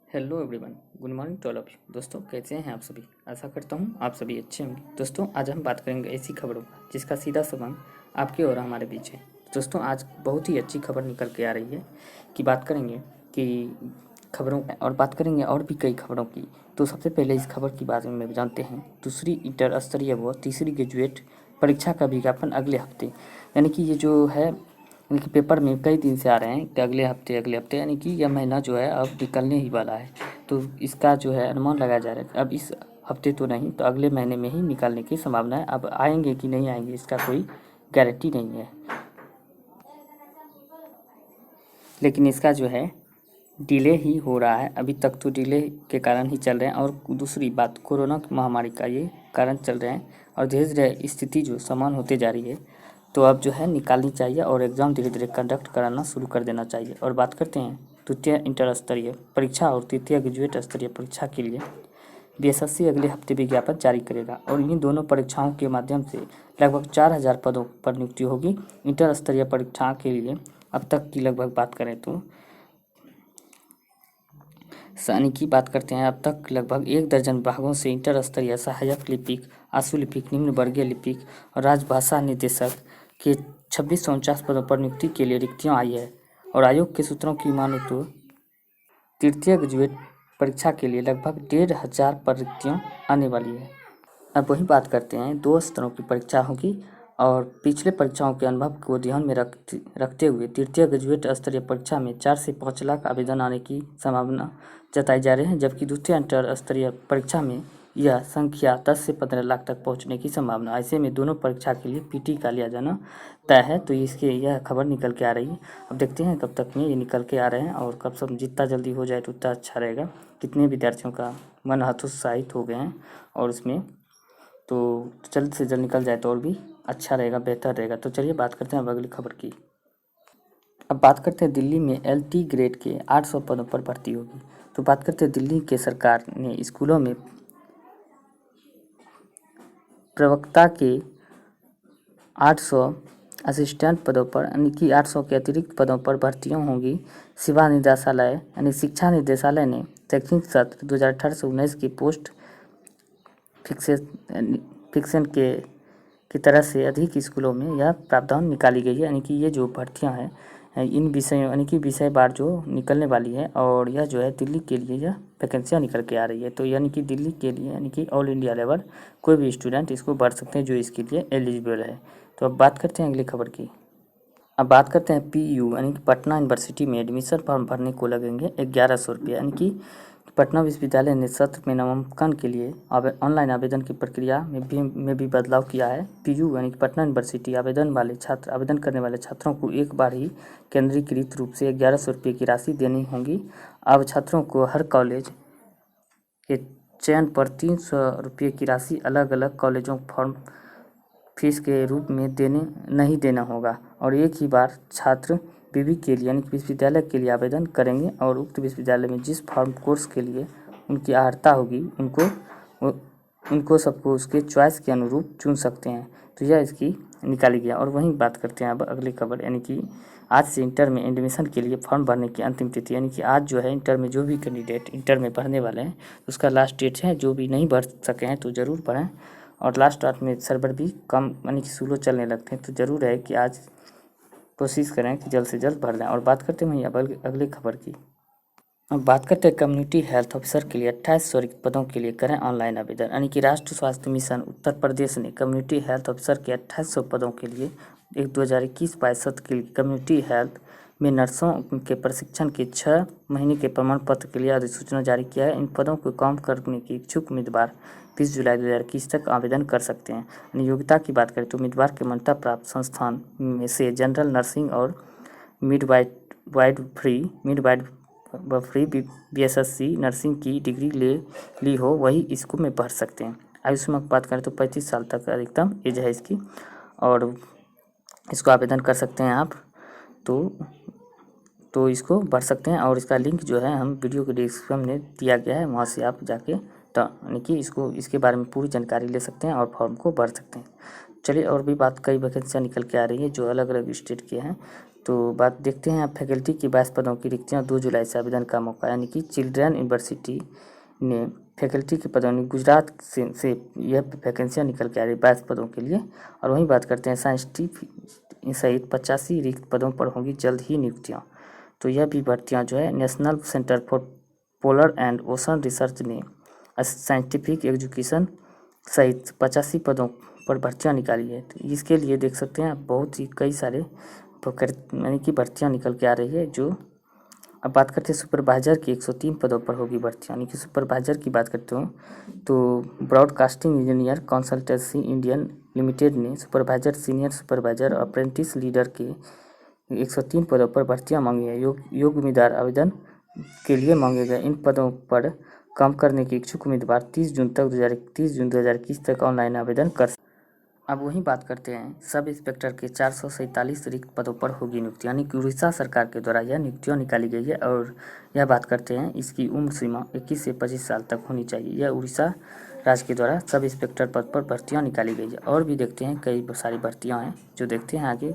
Hello everyone, good morning to all of you. दोस्तों, कैसे हैं आप सभी? आशा करता हूं आप सभी अच्छे होंगे। दोस्तों, आज हम बात करेंगे ऐसी खबरों का जिसका सीधा संबंध आपके और हमारे बीच है। दोस्तों, आज बहुत ही अच्छी खबर निकल के आ रही है कि बात करेंगे कि खबरों और बात करेंगे और भी कई खबरों की। तो सबसे पहले इस खबर के बारे में जानते हैं। दूसरी इंटर स्तरीय व तीसरी ग्रेजुएट परीक्षा का विज्ञापन अगले हफ्ते, यानी कि ये जो है इनके पेपर में कई दिन से आ रहे हैं कि अगले हफ्ते यानी कि यह महीना जो है अब निकलने ही वाला है। तो इसका जो है अनुमान लगाया जा रहा है अब इस हफ्ते तो नहीं तो अगले महीने में ही निकालने की संभावना है। अब आएंगे कि नहीं आएंगे इसका कोई गारंटी नहीं है, लेकिन इसका जो है डिले ही हो रहा है। अभी तक तो डिले के कारण ही चल रहे हैं। और दूसरी बात, कोरोना महामारी का ये कारण चल रहे हैं और धीरे धीरे स्थिति जो समान होते जा रही है, तो अब जो है निकालनी चाहिए और एग्ज़ाम धीरे धीरे कंडक्ट कराना शुरू कर देना चाहिए। और बात करते हैं द्वितीय इंटर स्तरीय परीक्षा और तृतीय ग्रेजुएट स्तरीय परीक्षा के लिए बीएसएससी अगले हफ्ते विज्ञापन जारी करेगा और इन दोनों परीक्षाओं के माध्यम से लगभग 4000 पदों पर नियुक्ति होगी। इंटर स्तरीय परीक्षा के लिए अब तक की लगभग बात करें तो यानी कि बात करते हैं अब तक लगभग 1 दर्जन विभागों से इंटर स्तरीय सहायक लिपिक, आशु लिपिक, निम्न वर्गीय लिपिक और राजभाषा निदेशक के 2649 पदों पर नियुक्ति के लिए रिक्तियां आई है। और आयोग के सूत्रों की माने तो तृतीय ग्रेजुएट परीक्षा के लिए लगभग 1500 पर रिक्तियां आने वाली है। अब वही बात करते हैं, 2 स्तरों की परीक्षा होगी और पिछले परीक्षाओं के अनुभव को ध्यान में रखते हुए तृतीय ग्रेजुएट स्तरीय परीक्षा में 4 से 5 लाख आवेदन आने की संभावना जताई जा रही है, जबकि द्वितीय इंटर स्तरीय परीक्षा में यह संख्या 10 से 15 लाख तक पहुंचने की संभावना। ऐसे में दोनों परीक्षा के लिए पीटी का लिया जाना तय है। तो इसके यह खबर निकल के आ रही है। अब देखते हैं कब तक में ये निकल के आ रहे हैं और कब सब जितना जल्दी हो जाए तो उतना अच्छा रहेगा। कितने विद्यार्थियों का मन हतोत्साहित हो गए हैं और इसमें तो जल्द से जल्द निकल जाए तो और भी अच्छा रहेगा, बेहतर रहेगा। तो चलिए बात करते हैं अब अगली खबर की। अब बात करते हैं दिल्ली में एलटी ग्रेड के 800 पदों पर भर्ती होगी। तो बात करते हैं दिल्ली के सरकार ने स्कूलों में प्रवक्ता के 800 असिस्टेंट पदों पर यानी कि 800 के अतिरिक्त पदों पर भर्तियां होंगी। सेवा निदेशालय यानी शिक्षा निदेशालय ने शैक्षणिक सत्र 2018 से 19 की पोस्ट फिक्सेशन की तरह से अधिक स्कूलों में यह प्रावधान निकाली गई है। यानी कि ये जो भर्तियां हैं इन विषयों यानी कि विषय बार जो निकलने वाली है और यह जो है दिल्ली के लिए यह वैकेंसियाँ निकल के आ रही है। तो यानी कि दिल्ली के लिए यानी कि ऑल इंडिया लेवल कोई भी स्टूडेंट इसको भर सकते हैं जो इसके लिए एलिजिबल है। तो अब बात करते हैं अगली खबर की। अब बात करते हैं पीयू यानी कि पटना यूनिवर्सिटी में एडमिशन फॉर्म भरने को लगेंगे 1100 रुपये। यानी कि पटना विश्वविद्यालय ने सत्र में नामांकन के लिए ऑनलाइन आवेदन की प्रक्रिया में भी बदलाव किया है। पीयू यानी कि पटना यूनिवर्सिटी आवेदन करने वाले छात्रों को एक बार ही केंद्रीकृत रूप से 1100 रुपये की राशि देनी होगी। अब छात्रों को हर कॉलेज के चयन पर 300 रुपये की राशि अलग अलग कॉलेजों फॉर्म फीस के रूप में नहीं देना होगा और एक ही बार छात्र विवि के लिए यानी कि विश्वविद्यालय के लिए आवेदन करेंगे और उक्त विश्वविद्यालय में जिस फॉर्म कोर्स के लिए उनकी अर्हता होगी उनको सबको उसके चॉइस के अनुरूप चुन सकते हैं। तो यह इसकी निकाली गया। और वहीं बात करते हैं अब अगली खबर, यानी कि आज से इंटर में एडमिशन के लिए फॉर्म भरने की अंतिम तिथि, यानी कि आज जो है इंटर में जो भी कैंडिडेट इंटर में भरने वाले हैं उसका लास्ट डेट है। जो भी नहीं भर सके हैं तो ज़रूर भरें। और लास्ट आवर में सर्वर भी कम यानी कि स्लो चलने लगते हैं, तो ज़रूर है कि आज कोशिश करें कि जल्द से जल्द भर लें। और बात करते हैं वहीं अब अगले खबर की। अब बात करते हैं कम्युनिटी हेल्थ ऑफिसर के लिए 2800 रिक्त पदों के लिए करें ऑनलाइन आवेदन। यानी कि राष्ट्रीय स्वास्थ्य मिशन उत्तर प्रदेश ने कम्युनिटी हेल्थ ऑफिसर के 2800 पदों के लिए 2021-22 सत्र के लिए कम्युनिटी हेल्थ में नर्सों के प्रशिक्षण के 6 महीने के प्रमाण पत्र के लिए अधिसूचना जारी किया है। इन पदों को काम करने के इच्छुक उम्मीदवार 20 जुलाई 2021 तक आवेदन कर सकते हैं। योग्यता की बात करें तो उम्मीदवार के मान्यता प्राप्त संस्थान में से जनरल नर्सिंग और मिडवाइफरी बीएसएससी नर्सिंग की डिग्री ली हो वही इसको में भर सकते हैं। आयु सीमा की बात करें तो 35 साल तक अधिकतम एज है इसकी और इसको आवेदन कर सकते हैं आप। तो इसको भर सकते हैं और इसका लिंक जो है हम वीडियो के डिस्क्रिप्शन में दिया गया है, वहाँ से आप जाके यानी कि इसके बारे में पूरी जानकारी ले सकते हैं और फॉर्म को भर सकते हैं। चलिए और भी बात, कई वैकेंसियाँ निकल के आ रही है जो अलग अलग स्टेट के हैं। तो बात देखते हैं, फैकल्टी की 22 पदों की रिक्तियाँ 2 जुलाई से आवेदन का मौका, यानी कि चिल्ड्रन यूनिवर्सिटी ने फैकल्टी के पदों में गुजरात से यह वैकेंसियाँ निकल के आ रही है 22 पदों के लिए। और वहीं बात करते हैं, साइंटिफिक सहित 85 रिक्त पदों पर होंगी जल्द ही नियुक्तियाँ। तो यह भी भर्तियाँ जो है national centre for polar and ocean research ने साइंटिफिक एजुकेशन सहित 85 पदों पर भर्तियाँ निकाली है। तो इसके लिए देख सकते हैं बहुत ही कई सारे यानी कि भर्तियाँ निकल के आ रही है। जो अब बात करते हैं सुपरवाइजर की 103 पदों पर होगी भर्ती, यानी कि सुपरवाइजर की बात करते हो तो broadcasting engineer consultancy Indian limited ने supervisor, senior supervisor, apprentice leader के 103 पदों पर भर्तियां मांगी है। योग्य उम्मीदवार आवेदन के लिए मांगे गए इन पदों पर काम करने के इच्छुक उम्मीदवार 30 जून 2021 तक ऑनलाइन आवेदन कर। अब वहीं बात करते हैं, सब इंस्पेक्टर के 447 रिक्त पदों पर होगी नियुक्ति, यानी कि उड़ीसा सरकार के द्वारा यह नियुक्तियाँ निकाली गई है। और यह बात करते हैं, इसकी उम्र सीमा 21 से 25 साल तक होनी चाहिए। यह उड़ीसा राज्य के द्वारा सब इंस्पेक्टर पद पर भर्तियाँ निकाली गई है। और भी देखते हैं, कई सारी भर्तियाँ हैं जो देखते हैं आगे।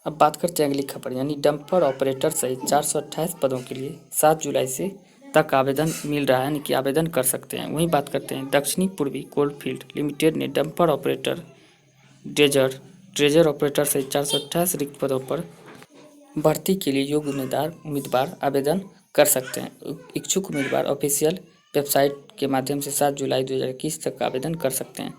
अब बात करते हैं अगली खबर, यानी डंपर ऑपरेटर सहित 428 पदों के लिए 7 जुलाई से तक आवेदन मिल रहा है, यानी कि आवेदन कर सकते हैं। वहीं बात करते हैं, दक्षिणी पूर्वी कोलफील्ड लिमिटेड ने डंपर ऑपरेटर, ट्रेजर ऑपरेटर सहित 428 रिक्त पदों पर भर्ती के लिए योग्य उम्मीदवार आवेदन कर सकते हैं। इच्छुक उम्मीदवार ऑफिशियल वेबसाइट के माध्यम से 7 जुलाई 2021 तक आवेदन कर सकते हैं।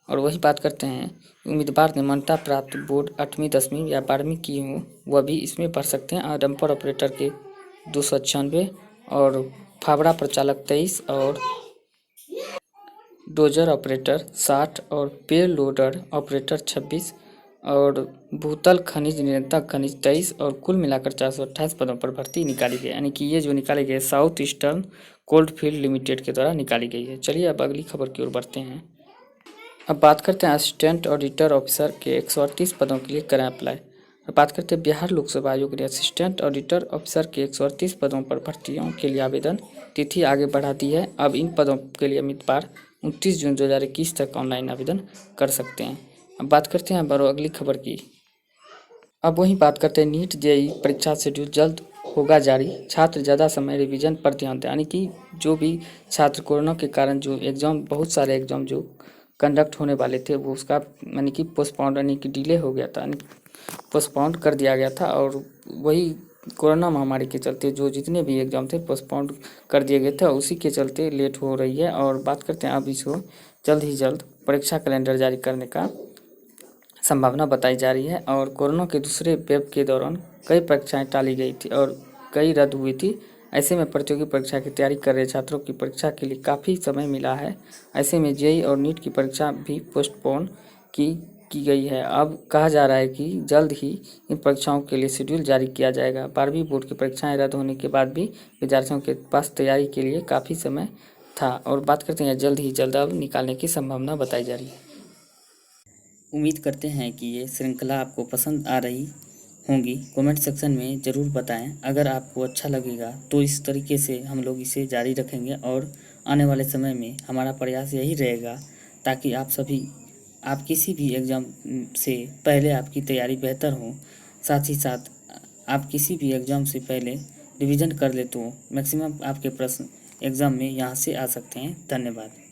और वही बात करते हैं, उम्मीदवार ने मान्यता प्राप्त बोर्ड 8वीं 10वीं या 12वीं की हो वह भी इसमें भर सकते हैं। और डंपर ऑपरेटर के 296 और फावड़ा प्रचालक 23 और डोजर ऑपरेटर 60 और पेड़ लोडर ऑपरेटर 26 और भूतल खनिज नियंत्रक खनिज 23 और कुल मिलाकर 428 पदों पर भर्ती निकाली गई, यानी कि ये जो निकाली गई साउथ ईस्टर्न कोल्डफील्ड लिमिटेड के द्वारा निकाली गई है। चलिए अब अगली खबर की ओर बढ़ते हैं। अब बात करते हैं, असिस्टेंट ऑडिटर ऑफिसर के 138 पदों के लिए करें अप्लाई। अब बात करते हैं, बिहार लोक सेवा आयोग ने असिस्टेंट ऑडिटर ऑफिसर के 138 पदों पर भर्तियों के लिए आवेदन तिथि आगे बढ़ा दी है। अब इन पदों के लिए उम्मीदवार 29 जून 2021 तक ऑनलाइन आवेदन कर सकते हैं। अब बात करते हैं अगली खबर की। अब वहीं बात करते हैं, नीट जेईई परीक्षा शेड्यूल जल्द होगा जारी, छात्र ज़्यादा समय रिवीजन पर ध्यान दें, यानी कि जो भी छात्र कोरोना के कारण जो एग्ज़ाम, बहुत सारे एग्ज़ाम जो कंडक्ट होने वाले थे वो उसका यानी कि पोस्टपोन, यानी कि डिले हो गया था, यानी पोस्टपोन कर दिया गया था। और वही कोरोना महामारी के चलते जो जितने भी एग्ज़ाम थे पोस्टपोन कर दिए गए थे, उसी के चलते लेट हो रही है। और बात करते हैं, अब इसको जल्द ही जल्द परीक्षा कैलेंडर जारी करने का संभावना बताई जा रही है। और कोरोना के दूसरे वेव के दौरान कई परीक्षाएं टाली गई थी और कई रद्द हुई थी। ऐसे में प्रतियोगी परीक्षा की तैयारी कर रहे छात्रों की परीक्षा के लिए काफ़ी समय मिला है। ऐसे में जेईई और नीट की परीक्षा भी पोस्टपोन की गई है। अब कहा जा रहा है कि जल्द ही इन परीक्षाओं के लिए शेड्यूल जारी किया जाएगा। 12वीं बोर्ड की परीक्षाएं रद्द होने के बाद भी विद्यार्थियों के पास तैयारी के लिए काफ़ी समय था। और बात करते हैं, जल्द ही जल्द अब निकालने की संभावना बताई जा रही है। उम्मीद करते हैं कि ये श्रृंखला आपको पसंद आ रही होंगी। कमेंट सेक्शन में ज़रूर बताएं। अगर आपको अच्छा लगेगा तो इस तरीके से हम लोग इसे जारी रखेंगे और आने वाले समय में हमारा प्रयास यही रहेगा ताकि आप किसी भी एग्ज़ाम से पहले आपकी तैयारी बेहतर हो। साथ ही साथ आप किसी भी एग्ज़ाम से पहले रिवीजन कर ले तो मैक्सिमम आपके प्रश्न एग्ज़ाम में यहाँ से आ सकते हैं। धन्यवाद।